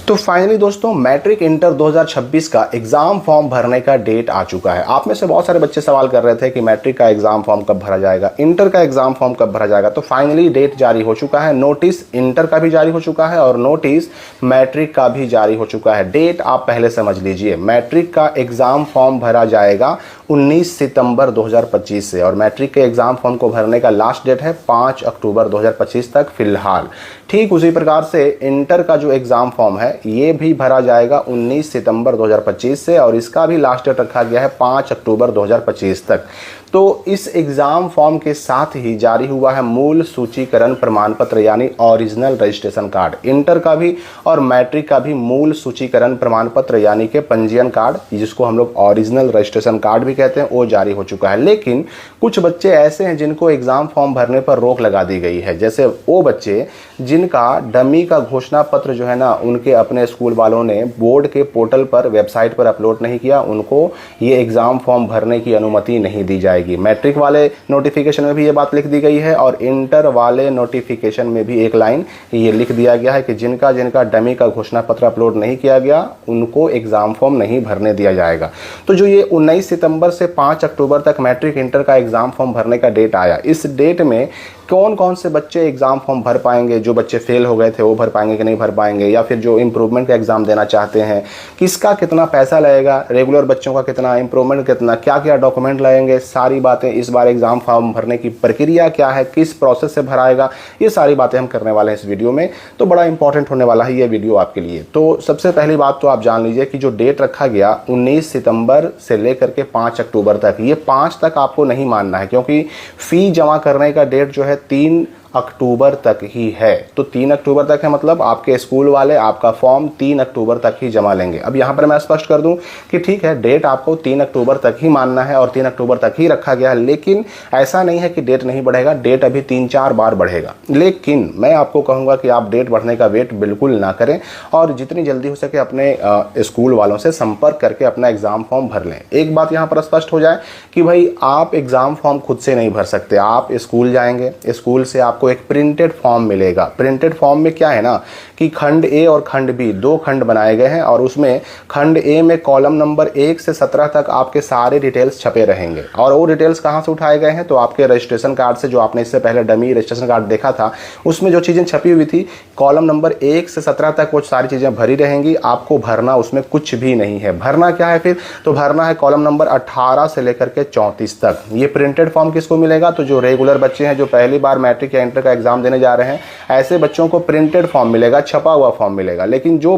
तो फाइनली दोस्तों matric inter 2026 का एग्ज़ाम फॉर्म भरने का डेट आ चुका है। आप में से बहुत सारे बच्चे सवाल कर रहे थे कि मैट्रिक का एग्ज़ाम फॉर्म कब भरा जाएगा, इंटर का एग्ज़ाम फॉर्म कब भरा जाएगा। तो फाइनली डेट जारी हो चुका है, नोटिस इंटर का भी जारी हो चुका है और नोटिस मैट्रिक का भी जारी हो चुका है। डेट आप पहले समझ लीजिए, मैट्रिक का एग्ज़ाम फॉर्म भरा जाएगा 19 सितंबर 2025 से और मैट्रिक के एग्ज़ाम फॉर्म को भरने का लास्ट डेट है 5 अक्टूबर 2025 तक फिलहाल। ठीक उसी प्रकार से इंटर का जो एग्ज़ाम फॉर्म है ये भी भरा जाएगा 19 सितंबर 2025 से और इसका भी लास्ट डेट रखा गया है 5 अक्टूबर 2025 तक। तो इस एग्ज़ाम फॉर्म के साथ ही जारी हुआ है मूल सूचीकरण प्रमाण पत्र यानी ओरिजिनल रजिस्ट्रेशन कार्ड। इंटर का भी और मैट्रिक का भी मूल सूचीकरण प्रमाण पत्र यानी कि पंजीयन कार्ड, जिसको हम लोग ओरिजिनल रजिस्ट्रेशन कार्ड भी कहते हैं, वो जारी हो चुका है। लेकिन कुछ बच्चे ऐसे हैं जिनको एग्ज़ाम फॉर्म भरने पर रोक लगा दी गई है, जैसे वो बच्चे जिनका डमी का घोषणा पत्र जो है ना उनके अपने स्कूल वालों ने बोर्ड के पोर्टल पर वेबसाइट पर अपलोड नहीं किया, उनको ये एग्ज़ाम फॉर्म भरने की अनुमति नहीं दी जाएगी। मैट्रिक वाले नोटिफिकेशन में भी ये बात लिख दी गई है और इंटर वाले नोटिफिकेशन में भी एक लाइन ये लिख दिया गया है कि जिनका जिनका डमी का घोषणा पत्र अपलोड नहीं किया गया उनको एग्ज़ाम फॉर्म नहीं भरने दिया जाएगा। तो जो ये 19 सितंबर से 5 अक्टूबर तक मैट्रिक इंटर का एग्ज़ाम फॉर्म भरने का डेट आया, इस डेट में कौन कौन से बच्चे एग्ज़ाम फॉर्म भर पाएंगे, जो बच्चे फेल हो गए थे वो भर पाएंगे कि नहीं भर पाएंगे, या फिर जो इम्प्रूवमेंट का एग्ज़ाम देना चाहते हैं किसका कितना पैसा लगेगा, रेगुलर बच्चों का कितना, इम्प्रूवमेंट कितना, क्या क्या डॉक्यूमेंट लगेंगे, सारी बातें इस बार एग्ज़ाम फॉर्म भरने की प्रक्रिया क्या है, किस प्रोसेस से भराएगा, ये सारी बातें हम करने वाले हैं इस वीडियो में। तो बड़ा इंपॉर्टेंट होने वाला है ये वीडियो आपके लिए। तो सबसे पहली बात तो आप जान लीजिए कि जो डेट रखा गया 19 सितंबर से लेकर के 5 अक्टूबर तक, ये 5 तक आपको नहीं मानना है क्योंकि फ़ी जमा करने का डेट जो है 3 अक्टूबर तक ही है। तो 3 अक्टूबर तक है, मतलब आपके स्कूल वाले आपका फॉर्म 3 अक्टूबर तक ही जमा लेंगे। अब यहाँ पर मैं स्पष्ट कर दूं कि ठीक है, डेट आपको 3 अक्टूबर तक ही मानना है और 3 अक्टूबर तक ही रखा गया है, लेकिन ऐसा नहीं है कि डेट नहीं बढ़ेगा, डेट अभी 3-4 बार बढ़ेगा। लेकिन मैं आपको कहूँगा कि आप डेट बढ़ने का वेट बिल्कुल ना करें और जितनी जल्दी हो सके अपने स्कूल वालों से संपर्क करके अपना एग्ज़ाम फॉर्म भर लें। एक बात यहाँ पर स्पष्ट हो जाए कि भाई आप एग्ज़ाम फॉर्म खुद से नहीं भर सकते, आप स्कूल जाएंगे, स्कूल से आपको एक प्रिंटेड फॉर्म मिलेगा। प्रिंटेड फॉर्म में क्या है ना कि खंड ए और खंड बी, 2 खंड बनाए गए हैं और उसमें खंड ए में कॉलम नंबर 1 से 17 तक आपके सारे डिटेल्स छपे रहेंगे। और वो डिटेल्स कहाँ से उठाए गए हैं, तो आपके रजिस्ट्रेशन कार्ड से, जो आपने इससे पहले डमी रजिस्ट्रेशन कार्ड देखा था उसमें जो चीज़ें छपी हुई थी कॉलम नंबर 1 से 17 तक वो सारी चीज़ें भरी रहेंगी। आपको भरना उसमें कुछ भी नहीं है। भरना क्या है फिर, तो भरना है कॉलम नंबर 18 से लेकर के 34 तक। ये प्रिंटेड फॉर्म किसको मिलेगा, तो जो रेगुलर बच्चे हैं, जो पहली बार मैट्रिक या इंटर का एग्जाम देने जा रहे हैं, ऐसे बच्चों को प्रिंटेड फॉर्म मिलेगा, छपा हुआ फॉर्म मिलेगा। लेकिन जो